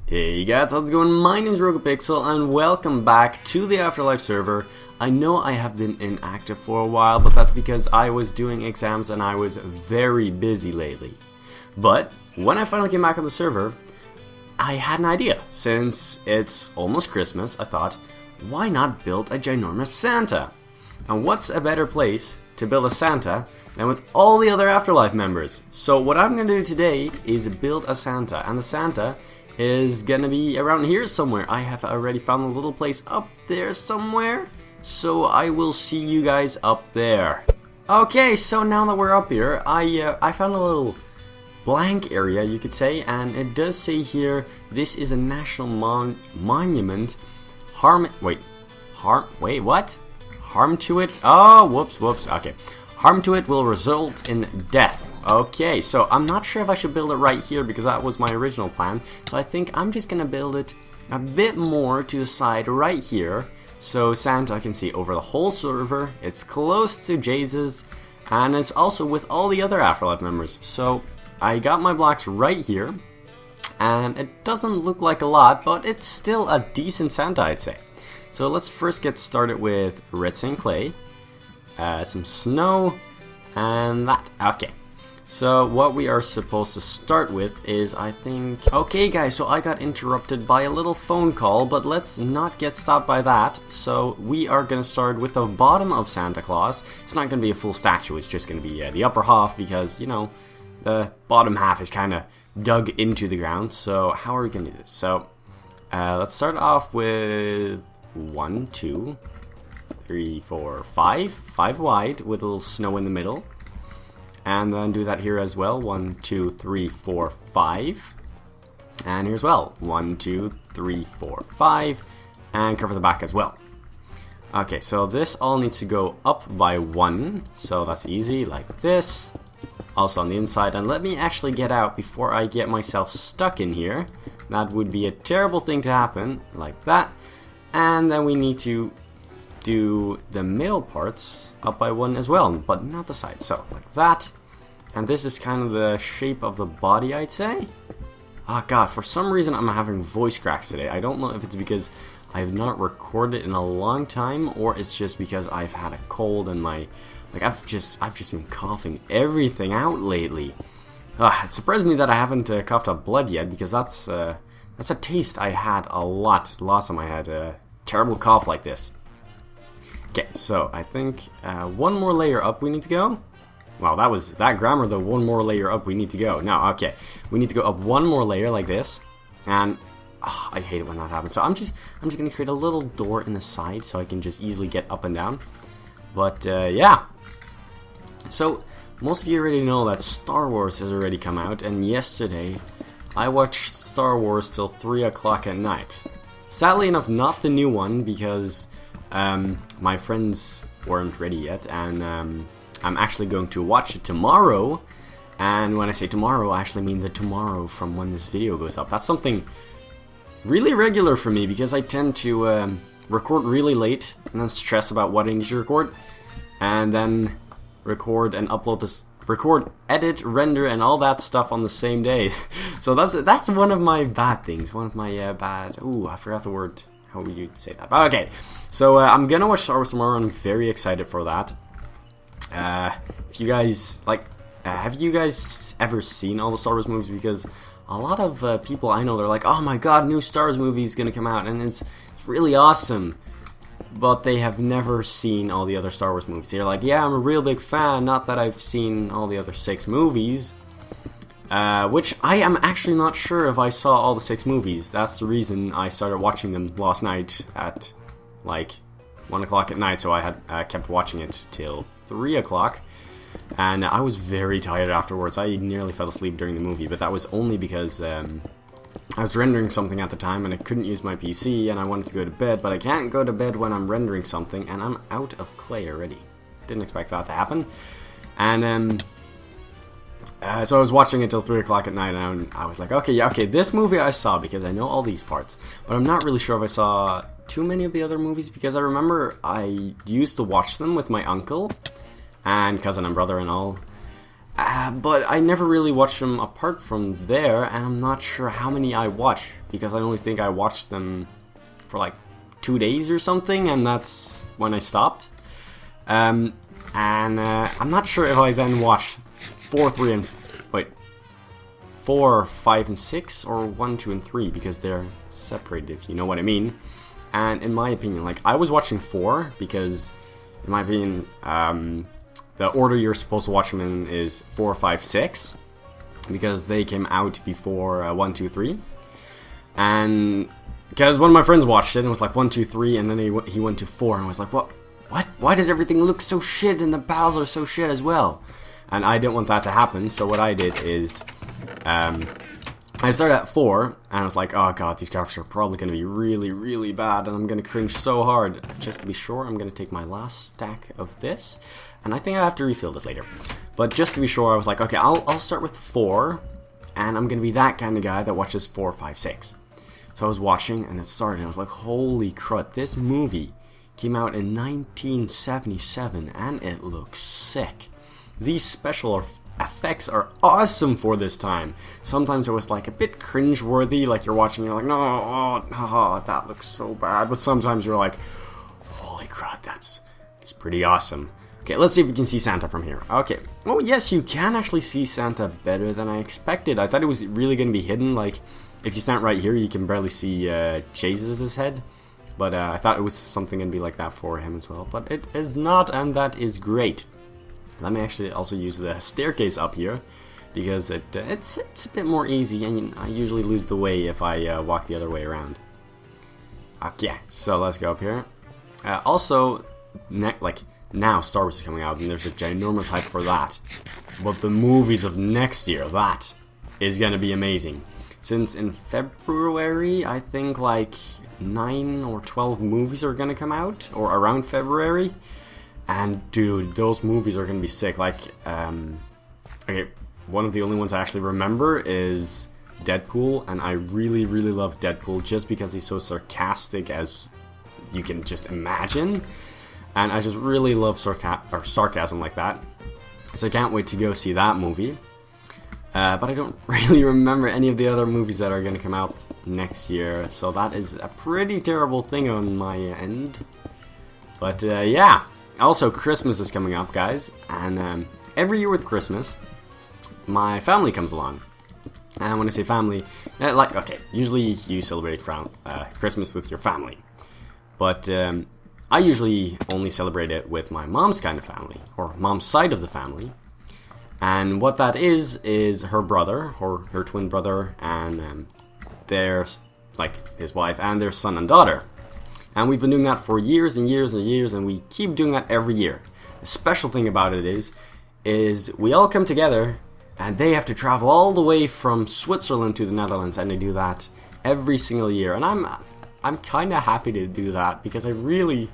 Hey guys, how's it going? My name is BrokenPixel and welcome back to the Afterlife server. I know I have been inactive for a while, but that's because I was doing exams and I was very busy lately. But when I finally came back on the server, I had an idea. Since it's almost Christmas, I thought, why not build a ginormous Santa? And what's a better place to build a Santa than with all the other Afterlife members? So what I'm going to do today is build a Santa, and the Santa is gonna be around here somewhere. I have already found a little place up there somewhere, so I will see you guys up there. Okay, so now that we're up here, I found a little blank area, you could say, and it does say here, this is a national monument. Harm to it? Oh, whoops, okay. Harm to it will result in death. Okay, so I'm not sure if I should build it right here because that was my original plan. So I think I'm just gonna build it a bit more to the side right here, so Santa can see over the whole server. It's close to Jesus, and it's also with all the other Afterlife members. So I got my blocks right here, and it doesn't look like a lot, but it's still a decent Santa, I'd say. So let's first get started with redstone clay, some snow, and that. Okay. So what we are supposed to start with is, I think... Okay guys, so I got interrupted by a little phone call, but let's not get stopped by that. So we are going to start with the bottom of Santa Claus. It's not going to be a full statue, it's just going to be the upper half because, you know, the bottom half is kind of dug into the ground. So how are we going to do this? So let's start off with 1, 2, 3, 4, 5. 5 wide with a little snow in the middle. And then do that here as well. 1, 2, 3, 4, 5. And here as well. 1, 2, 3, 4, 5. And cover the back as well. Okay, so this all needs to go up by 1. So that's easy, like this. Also on the inside. And let me actually get out before I get myself stuck in here. That would be a terrible thing to happen, like that. And then we need to do the middle parts up by 1 as well, but not the sides. So like that. And this is kind of the shape of the body, I'd say. Oh god, for some reason I'm having voice cracks today. I don't know if it's because I've not recorded in a long time, or it's just because I've had a cold and I've just been coughing everything out lately. It surprised me that I haven't coughed up blood yet, because that's a taste I had a lot last time I had a terrible cough like this. Okay, so I think one more layer up we need to go. Wow, that grammar though. One more layer up we need to go. Now, okay, we need to go up one more layer like this, and I hate it when that happens. So I'm just gonna create a little door in the side so I can just easily get up and down. But yeah. So most of you already know that Star Wars has already come out, and yesterday I watched Star Wars till 3 o'clock at night. Sadly enough, not the new one because my friends weren't ready yet, and I'm actually going to watch it tomorrow. And when I say tomorrow, I actually mean the tomorrow from when this video goes up. That's something really regular for me because I tend to record really late and then stress about what I need to record, and then record and upload this, record, edit, render, and all that stuff on the same day. So that's one of my bad things. One of my bad. Ooh, I forgot the word. How would you say that? Okay, so I'm gonna watch Star Wars tomorrow. I'm very excited for that. If you guys have you guys ever seen all the Star Wars movies? Because a lot of people I know, they're like, oh my god, new Star Wars movie is gonna come out, and it's really awesome. But they have never seen all the other Star Wars movies. They're like, yeah, I'm a real big fan. Not that I've seen all the other 6 movies. Which I am actually not sure if I saw all the 6 movies. That's the reason I started watching them last night at like 1 o'clock at night. So I had kept watching it till 3 o'clock, and I was very tired afterwards. I nearly fell asleep during the movie, but that was only because I was rendering something at the time and I couldn't use my PC, and I wanted to go to bed, but I can't go to bed when I'm rendering something, and I'm out of clay already. Didn't expect that to happen. And so I was watching it till 3 o'clock at night, and I was like, okay, yeah, okay, this movie I saw because I know all these parts, but I'm not really sure if I saw too many of the other movies, because I remember I used to watch them with my uncle and cousin and brother and all, But I never really watched them apart from there, and I'm not sure how many I watch, because I only think I watched them for like 2 days or something, and that's when I stopped. I'm not sure if I then watched 4, 5, and 6, or 1, 2, and 3, because they're separated, if you know what I mean. And in my opinion, like, I was watching 4, because, in my opinion, the order you're supposed to watch them in is 4, 5, 6, because they came out before 1, 2, 3. And because one of my friends watched it and was like 1, 2, 3, and then he went to 4 and was like, what? Why does everything look so shit and the battles are so shit as well? And I didn't want that to happen, so what I did is I started at 4, and I was like, oh god, these graphics are probably going to be really, really bad, and I'm going to cringe so hard. Just to be sure, I'm going to take my last stack of this, and I think I have to refill this later. But just to be sure, I was like, okay, I'll start with 4, and I'm going to be that kind of guy that watches 4, 5, 6. So I was watching, and it started, and I was like, holy crud, this movie came out in 1977, and it looks sick. These special effects are awesome for this time. Sometimes it was like a bit cringe-worthy, like you're watching, you're like, no, that looks so bad. But sometimes you're like, holy crap, it's pretty awesome. Okay, let's see if we can see Santa from here. Okay. Oh yes, you can actually see Santa better than I expected. I thought it was really going to be hidden. Like, if you stand right here, you can barely see Jesus' head. But I thought it was something going to be like that for him as well. But it is not, and that is great. Let me actually also use the staircase up here, because it's a bit more easy, and I usually lose the way if I walk the other way around. Okay, so let's go up here. Also, now Star Wars is coming out, and there's a ginormous hype for that. But the movies of next year, that is going to be amazing. Since in February, I think like 9 or 12 movies are going to come out, or around February. And dude, those movies are gonna be sick. Like, okay, one of the only ones I actually remember is Deadpool, and I really, really love Deadpool just because he's so sarcastic as you can just imagine. And I just really love sarcasm like that. So I can't wait to go see that movie. But I don't really remember any of the other movies that are gonna come out next year, so that is a pretty terrible thing on my end. But yeah. Also, Christmas is coming up, guys, and every year with Christmas, my family comes along. And when I say family, usually you celebrate Christmas with your family. But I usually only celebrate it with my mom's kind of family, or mom's side of the family. And what that is her brother, or her twin brother, and his wife, and their son and daughter. And we've been doing that for years and years and years, and we keep doing that every year. The special thing about it is we all come together, and they have to travel all the way from Switzerland to the Netherlands, and they do that every single year. And I'm kind of happy to do that, because I really,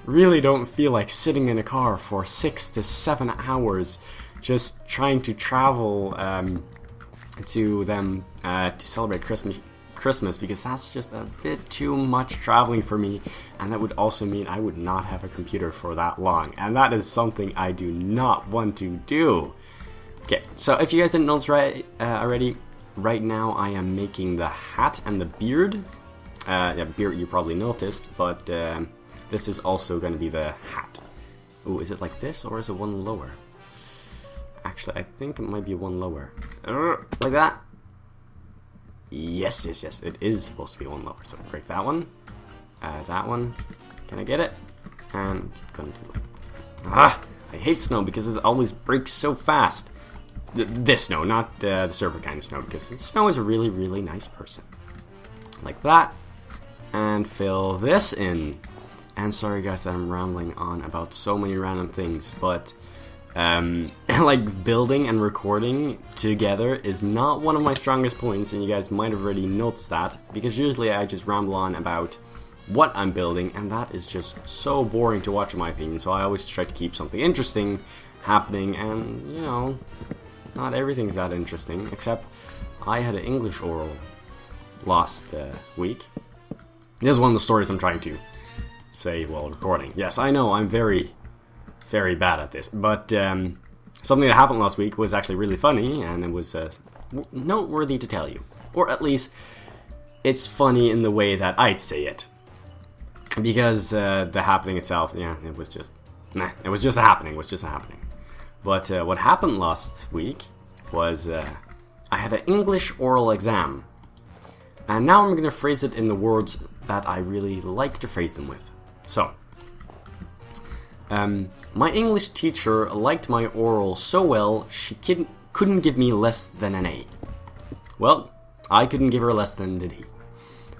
really don't feel like sitting in a car for 6 to 7 hours just trying to travel to them to celebrate Christmas, because that's just a bit too much traveling for me, and that would also mean I would not have a computer for that long, and that is something I do not want to do. Okay, so if you guys didn't notice already, right now I am making the hat and the beard. Yeah, beard you probably noticed, but this is also going to be the hat. Ooh, is it like this, or is it one lower? Actually, I think it might be one lower. Like that. Yes, it is supposed to be one lower. So break that one. That one. Can I get it? And couldn't do it. I hate snow because it always breaks so fast. This snow, not the server kind of snow, because the snow is a really, really nice person. Like that. And fill this in. And sorry guys that I'm rambling on about so many random things, but like building and recording together is not one of my strongest points, and you guys might have already noticed that, because usually I just ramble on about what I'm building, and that is just so boring to watch in my opinion. So I always try to keep something interesting happening, and you know, not everything's that interesting, except I had an English oral last week. This is one of the stories I'm trying to say while recording. Yes, I know I'm very bad at this, but something that happened last week was actually really funny, and it was noteworthy to tell you. Or at least, it's funny in the way that I'd say it. Because the happening itself, yeah, it was just... Nah, it was just a happening, But what happened last week was I had an English oral exam. And now I'm going to phrase it in the words that I really like to phrase them with. So, my English teacher liked my oral so well, she couldn't give me less than an A. Well, I couldn't give her less than did he.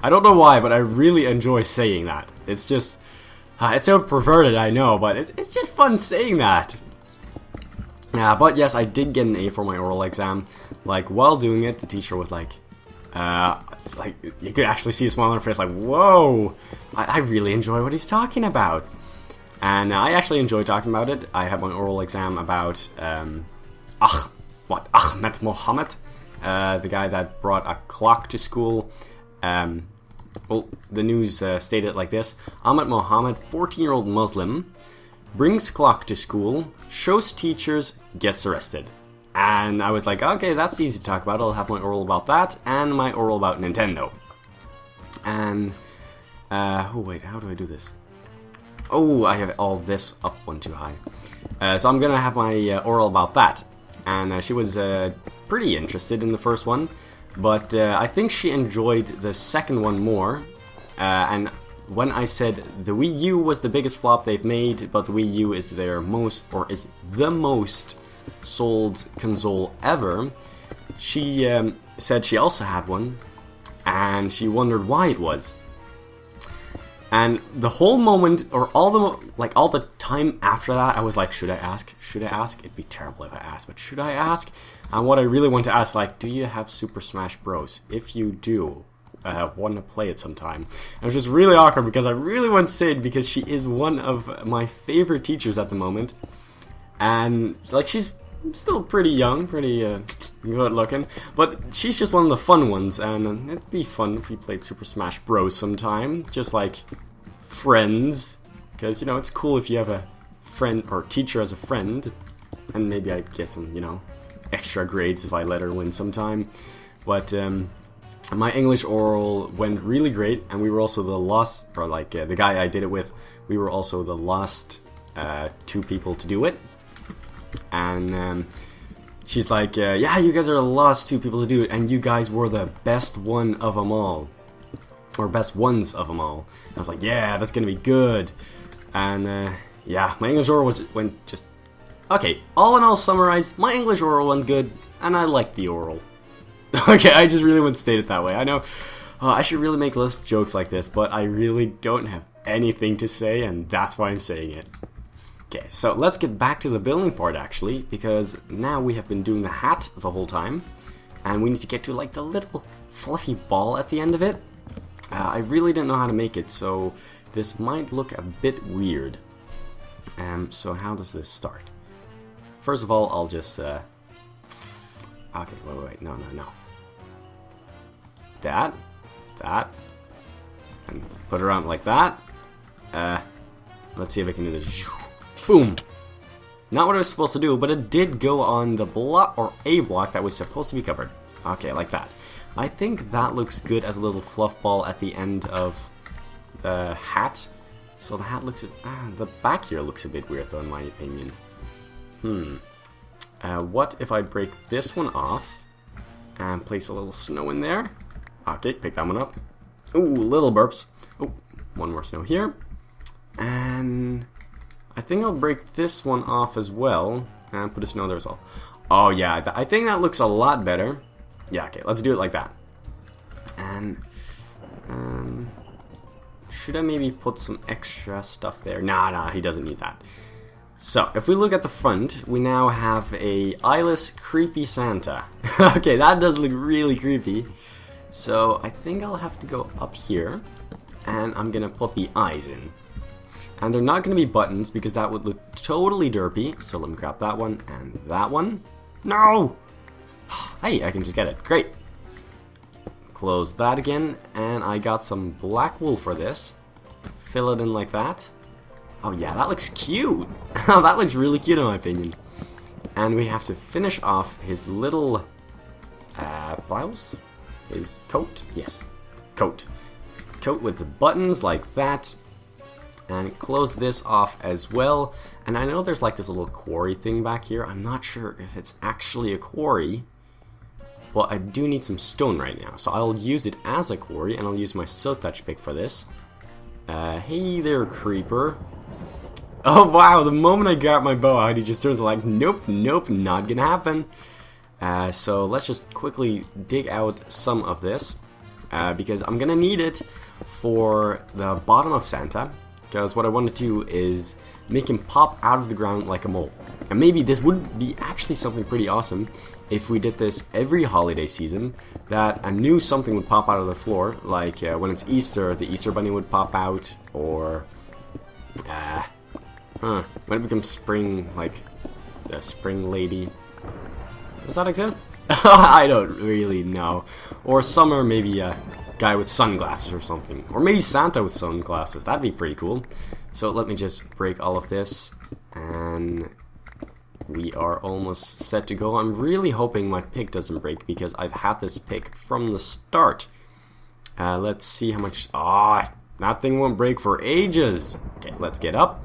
I don't know why, but I really enjoy saying that. It's just, it's so perverted, I know, but it's just fun saying that. But yes, I did get an A for my oral exam. Like, while doing it, the teacher was like, it's like, you could actually see a smile on her face, like, whoa, I really enjoy what he's talking about. And I actually enjoy talking about it. I had my oral exam about, Ahmed Mohammed, the guy that brought a clock to school. Well, the news stated it like this. Ahmed Mohammed, 14-year-old Muslim, brings clock to school, shows teachers, gets arrested. And I was like, okay, that's easy to talk about. I'll have my oral about that, and my oral about Nintendo. And, oh wait, how do I do this? Oh, I have all this up one too high. So I'm gonna have my oral about that. And she was pretty interested in the first one, but I think she enjoyed the second one more. And when I said the Wii U was the biggest flop they've made, but the Wii U is their most, or is the most sold console ever, she said she also had one, and she wondered why it was. And the whole moment, or all the time after that, I was like, should I ask? Should I ask? It'd be terrible if I asked, but should I ask? And what I really want to ask, like, do you have Super Smash Bros? If you do, want to play it sometime. And it was just really awkward because I really want to say it because she is one of my favorite teachers at the moment. And, like, she's still pretty young, pretty good looking, but she's just one of the fun ones, and it'd be fun if we played Super Smash Bros. Sometime, just like friends, because, you know, it's cool if you have a friend or teacher as a friend, and maybe I'd get some, you know, extra grades if I let her win sometime. But my English oral went really great, and we were also the last, or like the guy I did it with, we were also the last 2 people to do it. And she's like, yeah, you guys are the last 2 people to do it, and you guys were the best one of them all. Or best ones of them all. And I was like, yeah, that's gonna be good. And yeah, my English oral went just... Okay, all in all summarized, my English oral went good, and I liked the oral. Okay, I just really want to state it that way. I know I should really make less jokes like this, but I really don't have anything to say, and that's why I'm saying it. Okay, so let's get back to the building part, actually, because now we have been doing the hat the whole time, and we need to get to, like, the little fluffy ball at the end of it. I really didn't know how to make it, so this might look a bit weird. So how does this start? First of all, I'll just, okay, wait, no. That, and put it around like that. Let's see if I can do this. Boom! Not what I was supposed to do, but it did go on the block, or a block that was supposed to be covered. Okay, like that. I think that looks good as a little fluff ball at the end of the hat. So the hat looks, the back here looks a bit weird though, in my opinion. What if I break this one off and place a little snow in there? Okay, pick that one up. Ooh, little burps. Oh, one more snow here. And I think I'll break this one off as well and put a snow there as well. Oh yeah, I think that looks a lot better. Yeah, okay, let's do it like that. And should I maybe put some extra stuff there? Nah, he doesn't need that. So, if we look at the front, we now have a eyeless, creepy Santa. Okay, that does look really creepy. So, I think I'll have to go up here, and I'm gonna put the eyes in. And they're not gonna be buttons, because that would look totally derpy. So, let me grab that one, and that one. No! Hey, I can just get it. Great. Close that again, and I got some black wool for this. Fill it in like that. Oh yeah, that looks cute. That looks really cute in my opinion. And we have to finish off his little blouse? His coat? Yes, coat. Coat with the buttons like that. And close this off as well. And I know there's like this little quarry thing back here. I'm not sure if it's actually a quarry. But I do need some stone right now. So I'll use it as a quarry. And I'll use my silk touch pick for this. Hey there, creeper. Oh wow, the moment I grab my bow out, he just turns like, nope, nope, not gonna happen. So let's just quickly dig out some of this. Because I'm gonna need it for the bottom of Santa. Because what I want to do is make him pop out of the ground like a mole. And maybe this would be actually something pretty awesome if we did this every holiday season. That a new something would pop out of the floor. Like when it's Easter, the Easter bunny would pop out. Or when it becomes spring, like the spring lady. Does that exist? I don't really know. Or summer, maybe a guy with sunglasses or something. Or maybe Santa with sunglasses. That'd be pretty cool. So let me just break all of this. And we are almost set to go. I'm really hoping my pick doesn't break because I've had this pick from the start. Let's see how much... that thing won't break for ages. Okay, let's get up.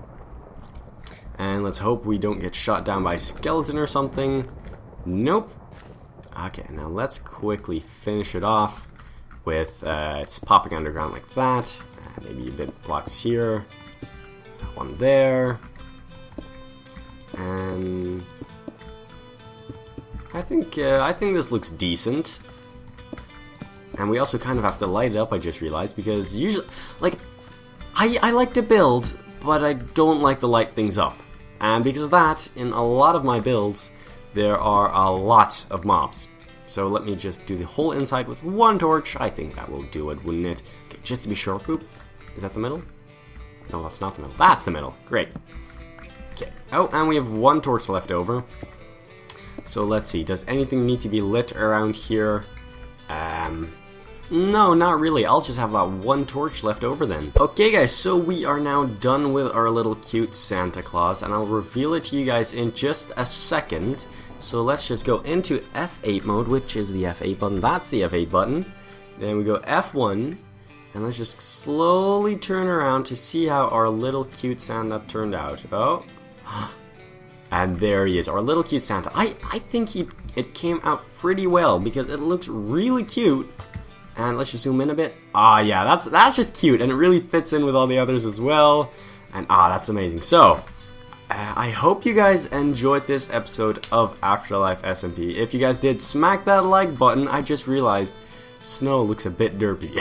And let's hope we don't get shot down by a skeleton or something. Nope. Okay, now let's quickly finish it off with it's popping underground like that. Maybe a bit of blocks here. One there. And I think this looks decent. And we also kind of have to light it up, I just realized, because usually, like, I like to build, but I don't like to light things up. And because of that, in a lot of my builds, there are a lot of mobs. So let me just do the whole inside with one torch. I think that will do it, wouldn't it? Okay, just to be sure. Poop. Is that the middle? No, that's not the middle. That's the middle. Great. Okay. Oh, and we have one torch left over. So let's see. Does anything need to be lit around here? No, not really. I'll just have that one torch left over then. Okay guys, so we are now done with our little cute Santa Claus, and I'll reveal it to you guys in just a second. So let's just go into F8 mode, which is the F8 button. That's the F8 button. Then we go F1, and let's just slowly turn around to see how our little cute Santa turned out. Oh, and there he is, our little cute Santa. I think it came out pretty well because it looks really cute. And let's just zoom in a bit. Yeah, that's just cute, and it really fits in with all the others as well. And that's amazing. So, I hope you guys enjoyed this episode of Afterlife SMP. If you guys did, smack that like button. I just realized Snow looks a bit derpy,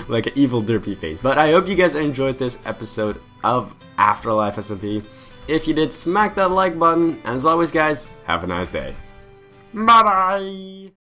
like an evil derpy face. But I hope you guys enjoyed this episode of Afterlife SMP. If you did, smack that like button. And as always, guys, have a nice day. Bye bye.